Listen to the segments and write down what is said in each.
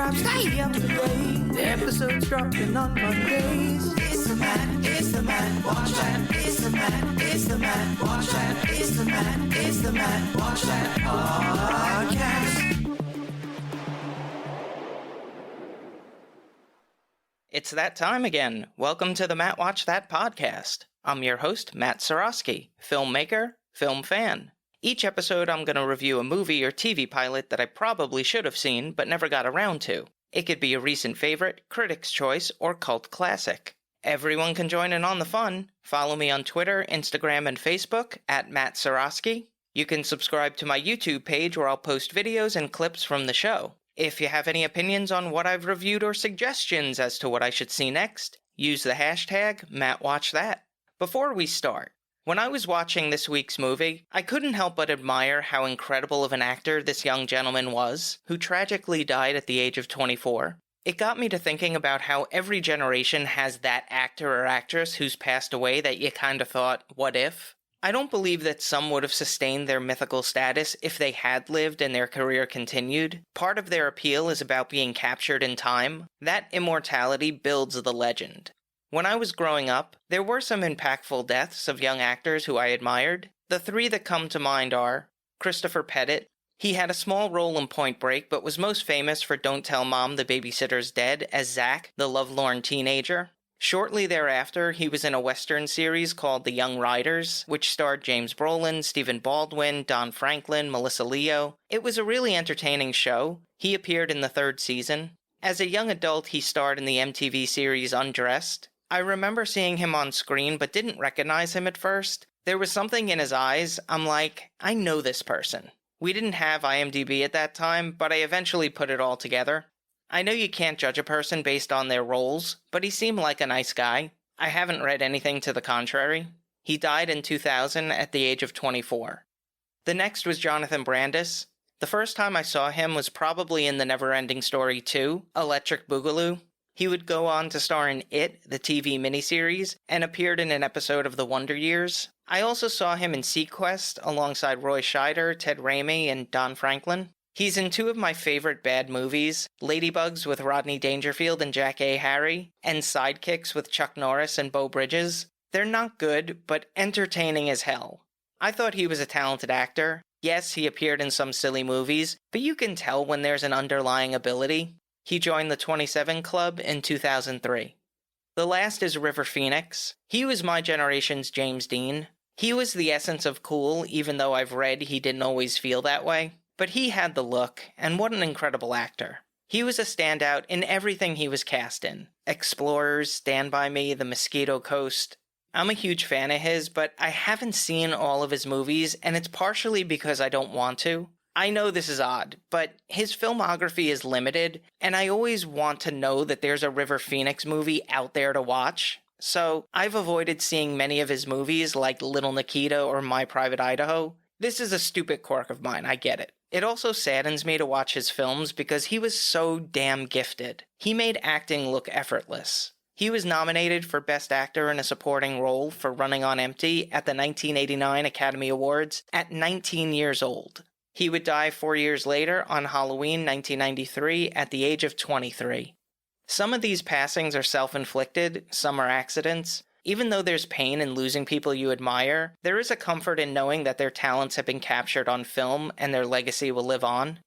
subscribe, stay up to date. The episodes dropping on Mondays. It's the Matt, watch that. It's the Matt, watch that. It's the Matt, watch that podcast. It's that time again. Welcome to the Matt Watch That podcast. I'm your host, Matt Seroski, filmmaker, film fan. Each episode I'm going to review a movie or TV pilot that I probably should have seen but never got around to. It could be a recent favorite, critic's choice, or cult classic. Everyone can join in on the fun. Follow me on Twitter, Instagram, and Facebook at Matt Seroski. You can subscribe to my YouTube page where I'll post videos and clips from the show. If you have any opinions on what I've reviewed or suggestions as to what I should see next, use the hashtag MattWatchThat. Before we start, when I was watching this week's movie, I couldn't help but admire how incredible of an actor this young gentleman was, who tragically died at the age of 24. It got me to thinking about how every generation has that actor or actress who's passed away that you kind of thought, what if? I don't believe that some would have sustained their mythical status if they had lived and their career continued. Part of their appeal is about being captured in time. That immortality builds the legend. When I was growing up, there were some impactful deaths of young actors who I admired. The three that come to mind are Christopher Pettit. He had a small role in Point Break, but was most famous for Don't Tell Mom the Babysitter's Dead as Zach, the lovelorn teenager. Shortly thereafter, he was in a Western series called The Young Riders, which starred James Brolin, Stephen Baldwin, Don Franklin, Melissa Leo. It was a really entertaining show. He appeared in the third season. As a young adult, he starred in the MTV series Undressed. I remember seeing him on screen but didn't recognize him at first. There was something in his eyes. I'm like, I know this person. We didn't have IMDb at that time, but I eventually put it all together. I know you can't judge a person based on their roles, but he seemed like a nice guy. I haven't read anything to the contrary. He died in 2000 at the age of 24. The next was Jonathan Brandis. The first time I saw him was probably in the Neverending Story 2, Electric Boogaloo. He would go on to star in It, the TV miniseries, and appeared in an episode of The Wonder Years. I also saw him in Sequest alongside Roy Scheider, Ted Raimi, and Don Franklin. He's in two of my favorite bad movies, Ladybugs with Rodney Dangerfield and Jack A. Harry, and Sidekicks with Chuck Norris and Beau Bridges. They're not good, but entertaining as hell. I thought he was a talented actor. Yes, he appeared in some silly movies, but you can tell when there's an underlying ability. He joined the 27 Club in 2003. The last is River Phoenix. He was my generation's James Dean. He was the essence of cool, even though I've read he didn't always feel that way. But he had the look, and what an incredible actor. He was a standout in everything he was cast in. Explorers, Stand By Me, The Mosquito Coast. I'm a huge fan of his, but I haven't seen all of his movies, and it's partially because I don't want to. I know this is odd, but his filmography is limited, and I always want to know that there's a River Phoenix movie out there to watch. So I've avoided seeing many of his movies like Little Nikita or My Private Idaho. This is a stupid quirk of mine, I get it. It also saddens me to watch his films because he was so damn gifted. He made acting look effortless. He was nominated for Best Actor in a Supporting Role for Running on Empty at the 1989 Academy Awards at 19 years old. He would die 4 years later on Halloween 1993 at the age of 23. Some of these passings are self-inflicted, some are accidents. Even though there's pain in losing people you admire, there is a comfort in knowing that their talents have been captured on film and their legacy will live on.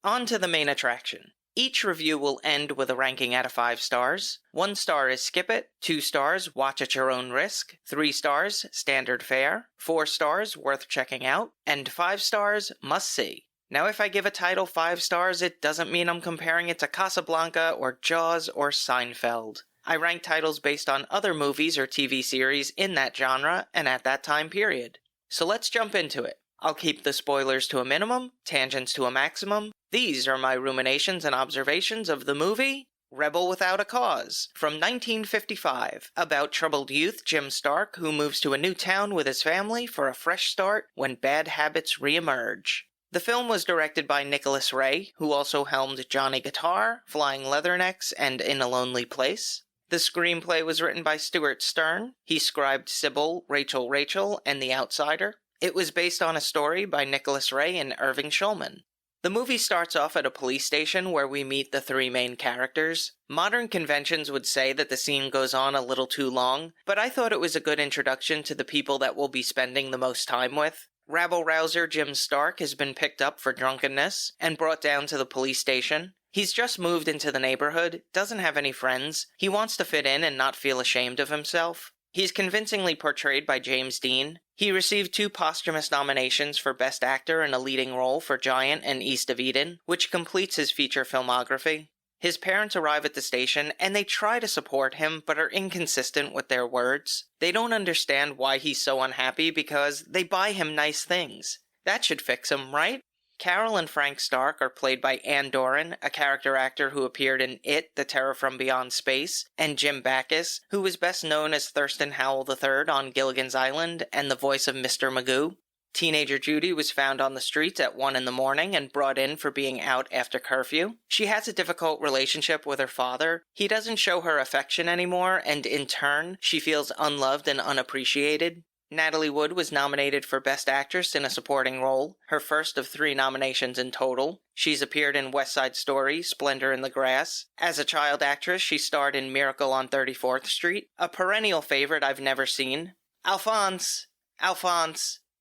On to the main attraction. Each review will end with a ranking out of 5 stars. 1 star is skip it, 2 stars watch at your own risk, 3 stars standard fare, 4 stars worth checking out, and 5 stars must see. Now if I give a title 5 stars, it doesn't mean I'm comparing it to Casablanca or Jaws or Seinfeld. I rank titles based on other movies or TV series in that genre and at that time period. So let's jump into it. I'll keep the spoilers to a minimum, tangents to a maximum. These are my ruminations and observations of the movie Rebel Without a Cause from 1955, about troubled youth Jim Stark who moves to a new town with his family for a fresh start when bad habits re-emerge. The film was directed by Nicholas Ray, who also helmed Johnny Guitar, Flying Leathernecks, and In a Lonely Place. The screenplay was written by Stuart Stern. He scribed Sybil, Rachel, and The Outsider. It was based on a story by Nicholas Ray and Irving Shulman. The movie starts off at a police station where we meet the three main characters. Modern conventions would say that the scene goes on a little too long, but I thought it was a good introduction to the people that we'll be spending the most time with. Rabble-rouser Jim Stark has been picked up for drunkenness and brought down to the police station. He's just moved into the neighborhood, doesn't have any friends, he wants to fit in and not feel ashamed of himself. He's convincingly portrayed by James Dean. He received 2 posthumous nominations for Best Actor in a Leading Role for Giant and East of Eden, which completes his feature filmography. His parents arrive at the station, and they try to support him, but are inconsistent with their words. They don't understand why he's so unhappy because they buy him nice things. That should fix him, right? Carol and Frank Stark are played by Ann Doran, a character actor who appeared in It, The Terror from Beyond Space, and Jim Backus, who was best known as Thurston Howell III on Gilligan's Island and the voice of Mr. Magoo. Teenager Judy was found on the streets at 1 a.m. and brought in for being out after curfew. She has a difficult relationship with her father. He doesn't show her affection anymore, and in turn, she feels unloved and unappreciated. Natalie Wood was nominated for Best Actress in a Supporting Role, her first of 3 nominations in total. She's appeared in West Side Story, Splendor in the Grass. As a child actress, she starred in Miracle on 34th Street, a perennial favorite I've never seen. Alphonse,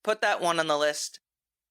put that one on the list.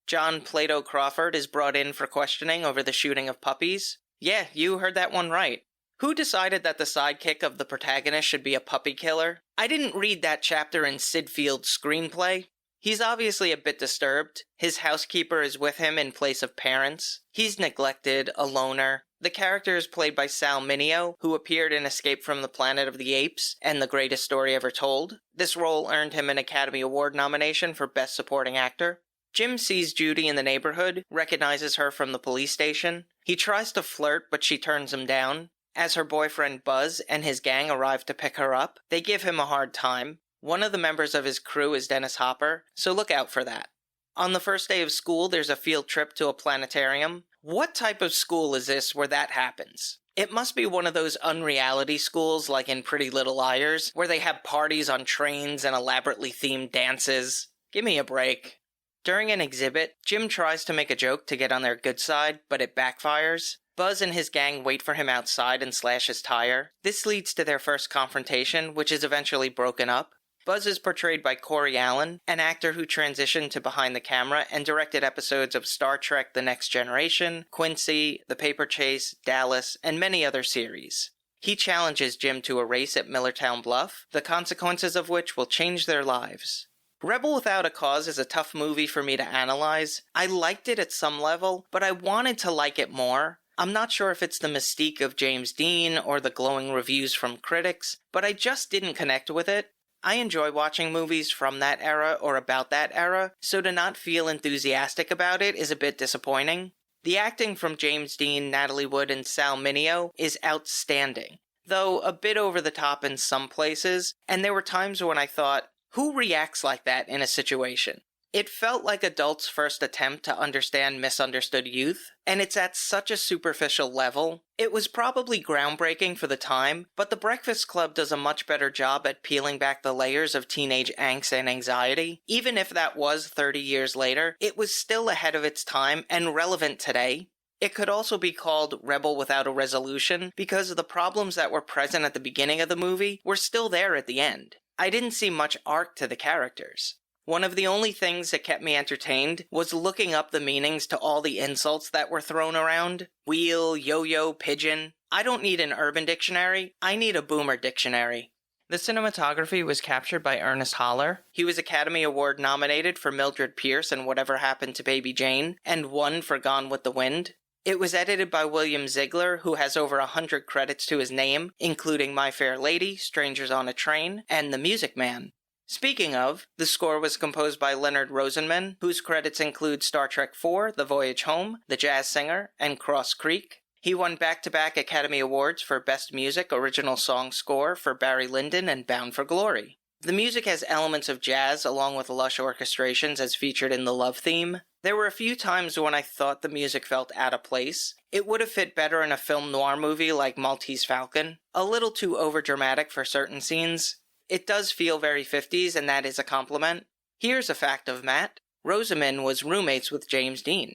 John Plato Crawford is brought in for questioning over the shooting of puppies. Yeah, you heard that one right. Who decided that the sidekick of the protagonist should be a puppy killer? I didn't read that chapter in Sid Field's screenplay. He's obviously a bit disturbed. His housekeeper is with him in place of parents. He's neglected, a loner. The character is played by Sal Mineo, who appeared in Escape from the Planet of the Apes and The Greatest Story Ever Told. This role earned him an Academy Award nomination for Best Supporting Actor. Jim sees Judy in the neighborhood, recognizes her from the police station. He tries to flirt, but she turns him down. As her boyfriend Buzz and his gang arrive to pick her up, they give him a hard time. One of the members of his crew is Dennis Hopper, so look out for that. On the first day of school, there's a field trip to a planetarium. What type of school is this where that happens? It must be one of those unreality schools like in Pretty Little Liars, where they have parties on trains and elaborately themed dances. Give me a break. During an exhibit, Jim tries to make a joke to get on their good side, but it backfires. Buzz and his gang wait for him outside and slash his tire. This leads to their first confrontation, which is eventually broken up. Buzz is portrayed by Corey Allen, an actor who transitioned to behind the camera and directed episodes of Star Trek The Next Generation, Quincy, The Paper Chase, Dallas, and many other series. He challenges Jim to a race at Millertown Bluff, the consequences of which will change their lives. Rebel Without a Cause is a tough movie for me to analyze. I liked it at some level, but I wanted to like it more. I'm not sure if it's the mystique of James Dean or the glowing reviews from critics, but I just didn't connect with it. I enjoy watching movies from that era or about that era, so to not feel enthusiastic about it is a bit disappointing. The acting from James Dean, Natalie Wood, and Sal Mineo is outstanding, though a bit over the top in some places, and there were times when I thought, who reacts like that in a situation? It felt like adults' first attempt to understand misunderstood youth, and it's at such a superficial level. It was probably groundbreaking for the time, but The Breakfast Club does a much better job at peeling back the layers of teenage angst and anxiety. Even if that was 30 years later, it was still ahead of its time and relevant today. It could also be called Rebel Without a Resolution because the problems that were present at the beginning of the movie were still there at the end. I didn't see much arc to the characters. One of the only things that kept me entertained was looking up the meanings to all the insults that were thrown around. Wheel, yo-yo, pigeon. I don't need an Urban Dictionary, I need a Boomer Dictionary. The cinematography was captured by Ernest Haller. He was Academy Award nominated for Mildred Pierce and Whatever Happened to Baby Jane, and won for Gone with the Wind. It was edited by William Ziegler, who has over 100 credits to his name, including My Fair Lady, Strangers on a Train, and The Music Man. Speaking of, the score was composed by Leonard Rosenman, whose credits include Star Trek IV, The Voyage Home, The Jazz Singer, and Cross Creek. He won back-to-back Academy Awards for Best Music Original Song Score for Barry Lyndon and Bound for Glory. The music has elements of jazz along with lush orchestrations as featured in the love theme. There were a few times when I thought the music felt out of place. It would have fit better in a film noir movie like Maltese Falcon, a little too overdramatic for certain scenes. It does feel very 50s, and that is a compliment. Here's a fact of Matt. Rosamund was roommates with James Dean.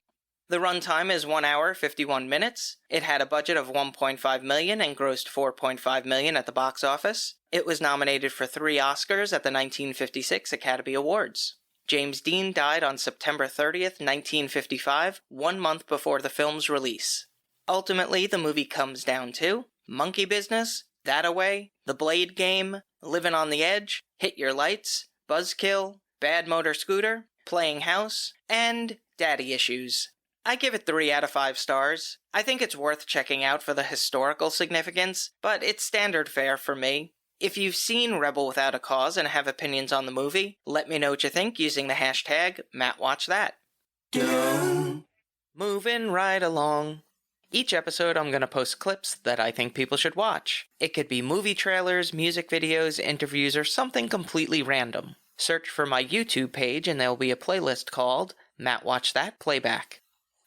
The runtime is 1 hour, 51 minutes. It had a budget of $1.5 million and grossed $4.5 million at the box office. It was nominated for 3 Oscars at the 1956 Academy Awards. James Dean died on September 30th, 1955, 1 month before the film's release. Ultimately, the movie comes down to Monkey Business, That-A-Way, The Blade Game, Living on the Edge, Hit Your Lights, Buzzkill, Bad Motor Scooter, Playing House, and Daddy Issues. I give it 3 out of 5 stars. I think it's worth checking out for the historical significance, but it's standard fare for me. If you've seen Rebel Without a Cause and have opinions on the movie, let me know what you think using the hashtag MattWatchThat. Moving right along. Each episode I'm going to post clips that I think people should watch. It could be movie trailers, music videos, interviews, or something completely random. Search for my YouTube page and there'll be a playlist called Matt Watch That Playback.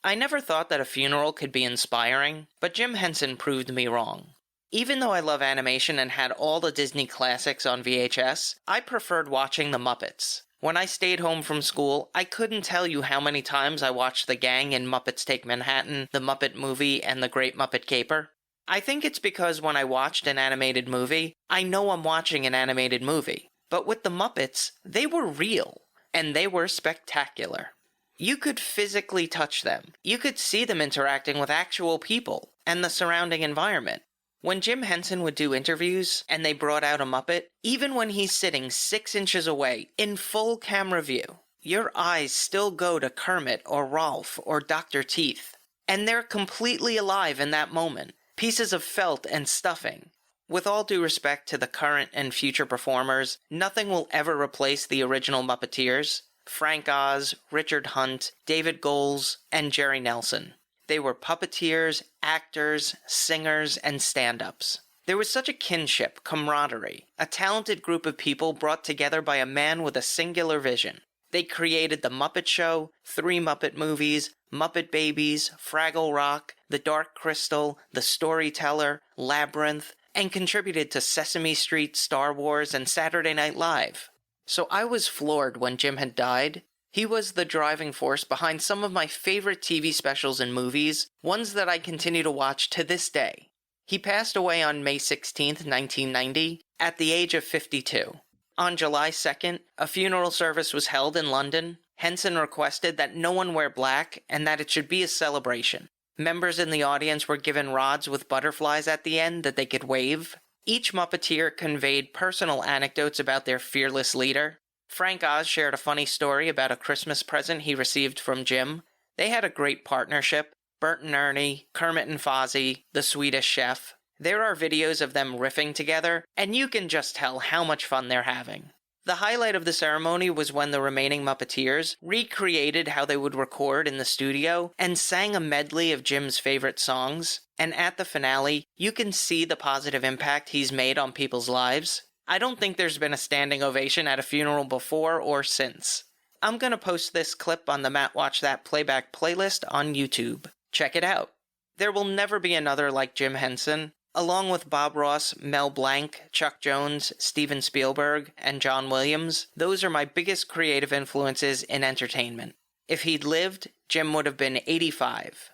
I never thought that a funeral could be inspiring, but Jim Henson proved me wrong. Even though I love animation and had all the Disney classics on VHS, I preferred watching The Muppets. When I stayed home from school, I couldn't tell you how many times I watched The Gang in Muppets Take Manhattan, The Muppet Movie, and The Great Muppet Caper. I think it's because when I watched an animated movie, I know I'm watching an animated movie. But with The Muppets, they were real, and they were spectacular. You could physically touch them. You could see them interacting with actual people and the surrounding environment. When Jim Henson would do interviews and they brought out a Muppet, even when he's sitting 6 inches away in full camera view, your eyes still go to Kermit or Rolf or Dr. Teeth. And they're completely alive in that moment. Pieces of felt and stuffing. With all due respect to the current and future performers, nothing will ever replace the original Muppeteers. Frank Oz, Richard Hunt, David Goles, and Jerry Nelson. They were puppeteers, actors, singers, and stand-ups. There was such a kinship, camaraderie, a talented group of people brought together by a man with a singular vision. They created The Muppet Show, 3 Muppet movies, Muppet Babies, Fraggle Rock, The Dark Crystal, The Storyteller, Labyrinth, and contributed to Sesame Street, Star Wars, and Saturday Night Live. So I was floored when Jim had died. He was the driving force behind some of my favorite TV specials and movies, ones that I continue to watch to this day. He passed away on May 16, 1990, at the age of 52. On July 2nd, a funeral service was held in London. Henson requested that no one wear black and that it should be a celebration. Members in the audience were given rods with butterflies at the end that they could wave. Each Muppeteer conveyed personal anecdotes about their fearless leader. Frank Oz shared a funny story about a Christmas present he received from Jim. They had a great partnership. Bert and Ernie, Kermit and Fozzie, the Swedish Chef. There are videos of them riffing together, and you can just tell how much fun they're having. The highlight of the ceremony was when the remaining Muppeteers recreated how they would record in the studio and sang a medley of Jim's favorite songs. And at the finale, you can see the positive impact he's made on people's lives. I don't think there's been a standing ovation at a funeral before or since. I'm gonna post this clip on the Matt Watch That Playback playlist on YouTube. Check it out. There will never be another like Jim Henson. Along with Bob Ross, Mel Blanc, Chuck Jones, Steven Spielberg, and John Williams, those are my biggest creative influences in entertainment. If he'd lived, Jim would have been 85.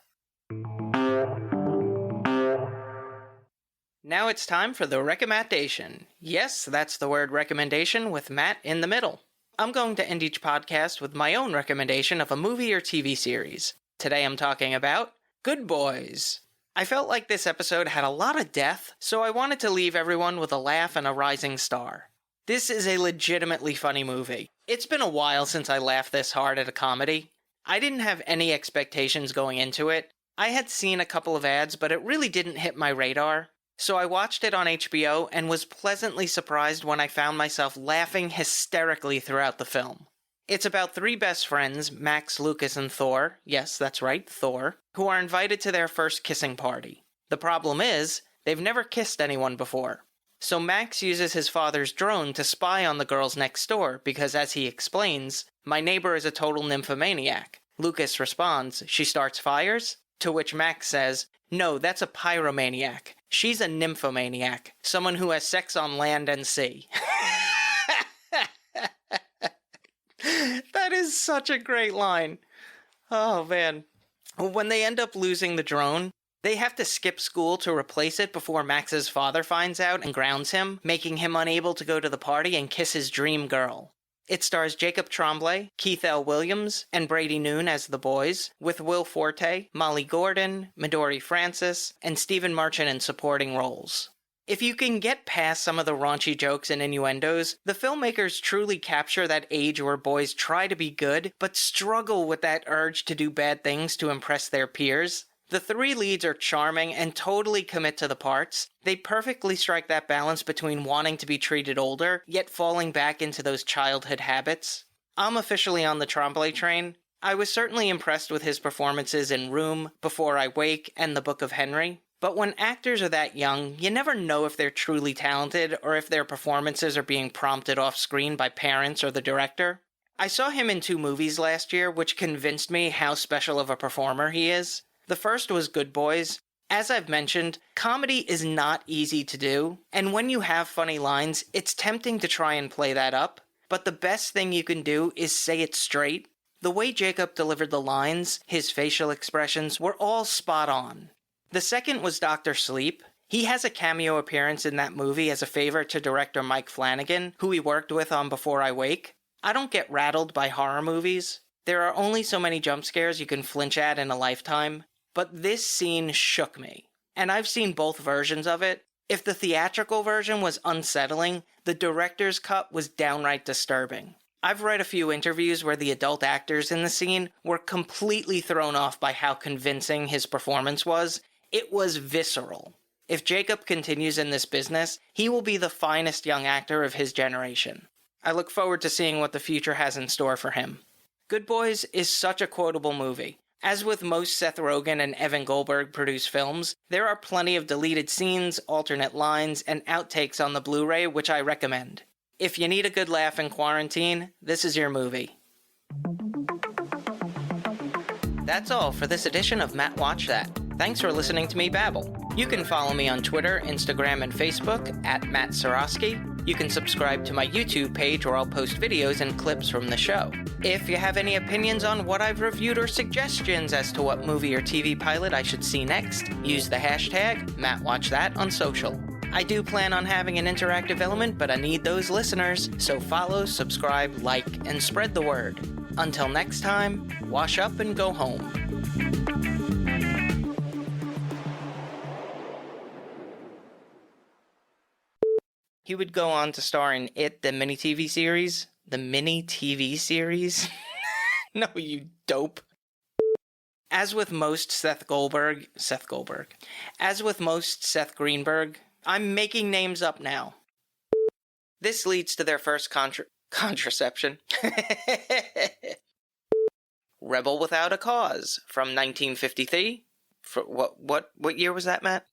Now it's time for the recommendation. Yes, that's the word recommendation with Matt in the middle. I'm going to end each podcast with my own recommendation of a movie or TV series. Today I'm talking about Good Boys. I felt like this episode had a lot of death, so I wanted to leave everyone with a laugh and a rising star. This is a legitimately funny movie. It's been a while since I laughed this hard at a comedy. I didn't have any expectations going into it. I had seen a couple of ads, but it really didn't hit my radar. So I watched it on HBO and was pleasantly surprised when I found myself laughing hysterically throughout the film. It's about 3 best friends, Max, Lucas, and Thor, yes, that's right, Thor, who are invited to their first kissing party. The problem is, they've never kissed anyone before. So Max uses his father's drone to spy on the girls next door because, as he explains, my neighbor is a total nymphomaniac. Lucas responds, she starts fires? To which Max says, no, that's a pyromaniac. She's a nymphomaniac, someone who has sex on land and sea. That is such a great line. Oh, man. When they end up losing the drone, they have to skip school to replace it before Max's father finds out and grounds him, making him unable to go to the party and kiss his dream girl. It stars Jacob Tremblay, Keith L. Williams, and Brady Noon as the boys, with Will Forte, Molly Gordon, Midori Francis, and Stephen Merchant in supporting roles. If you can get past some of the raunchy jokes and innuendos, the filmmakers truly capture that age where boys try to be good, but struggle with that urge to do bad things to impress their peers. The three leads are charming and totally commit to the parts. They perfectly strike that balance between wanting to be treated older, yet falling back into those childhood habits. I'm officially on the Tremblay train. I was certainly impressed with his performances in Room, Before I Wake, and The Book of Henry. But when actors are that young, you never know if they're truly talented or if their performances are being prompted off screen by parents or the director. I saw him in 2 movies last year, which convinced me how special of a performer he is. The first was Good Boys. As I've mentioned, comedy is not easy to do, and when you have funny lines, it's tempting to try and play that up. But the best thing you can do is say it straight. The way Jacob delivered the lines, his facial expressions, were all spot on. The second was Dr. Sleep. He has a cameo appearance in that movie as a favor to director Mike Flanagan, who he worked with on Before I Wake. I don't get rattled by horror movies. There are only so many jump scares you can flinch at in a lifetime. But this scene shook me. And I've seen both versions of it. If the theatrical version was unsettling, the director's cut was downright disturbing. I've read a few interviews where the adult actors in the scene were completely thrown off by how convincing his performance was. It was visceral. If Jacob continues in this business, he will be the finest young actor of his generation. I look forward to seeing what the future has in store for him. Good Boys is such a quotable movie. As with most Seth Rogen and Evan Goldberg produced films, there are plenty of deleted scenes, alternate lines, and outtakes on the Blu-ray, which I recommend. If you need a good laugh in quarantine, this is your movie. That's all for this edition of Matt Watch That. Thanks for listening to me babble. You can follow me on Twitter, Instagram, and Facebook at Matt Seroski. You can subscribe to my YouTube page where I'll post videos and clips from the show. If you have any opinions on what I've reviewed or suggestions as to what movie or TV pilot I should see next, use the hashtag MattWatchThat on social. I do plan on having an interactive element, but I need those listeners, so follow, subscribe, like, and spread the word. Until next time, wash up and go home. He would go on to star in It, the mini-TV series. The mini-TV series? No, you dope. As with most Seth Greenberg, I'm making names up now. This leads to their first contraception. Rebel Without a Cause from 1953. What year was that, Matt?